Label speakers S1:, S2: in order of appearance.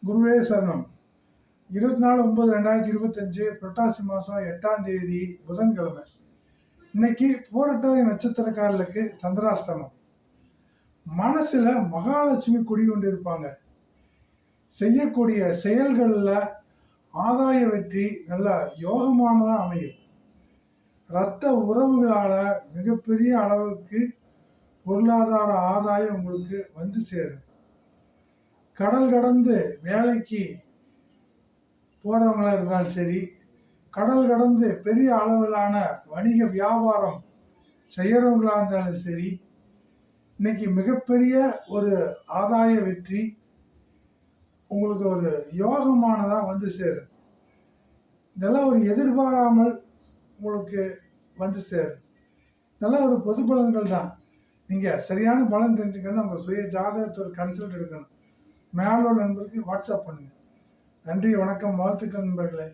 S1: குருவே சரணம். 24/9/2025 புரட்டாசி மாதம் 8ஆம் தேதி புதன்கிழமை. இன்னைக்கு பூரட்டாதி நட்சத்திரக்காரர்களுக்கு சந்திராஷ்டமம். மனசுல மகாலட்சுமி குடிகொண்டிருப்பாங்க. செய்யக்கூடிய செயல்களில் ஆதாய வெற்றி நல்ல யோகமானதா அமையும். இரத்த உறவுகளால மிகப்பெரிய அளவுக்கு பொருளாதார ஆதாயம் உங்களுக்கு வந்து சேரும். கடல் கடந்து வேலைக்கு போகிறவங்களா இருந்தாலும் சரி, கடல் கடந்து பெரிய அளவிலான வணிக வியாபாரம் செய்கிறவங்களா இருந்தாலும் சரி, இன்னைக்கு மிகப்பெரிய ஒரு ஆதாய வெற்றி உங்களுக்கு ஒரு யோகமானதாக வந்து சேரும். இதெல்லாம் ஒரு எதிர்பாராமல் உங்களுக்கு வந்து சேரும். இதெல்லாம் ஒரு பொது பலன்கள் தான். நீங்கள் சரியான பலன் தெரிஞ்சுக்கணும். உங்கள் சுய ஜாதகத்தை ஒரு கன்சல்ட் எடுக்கணும். மேலோட நண்பருக்கு வாட்ஸ்அப் பண்ணுங்கள். நன்றி, வணக்கம், வாழ்த்துக்கள் நண்பர்களே.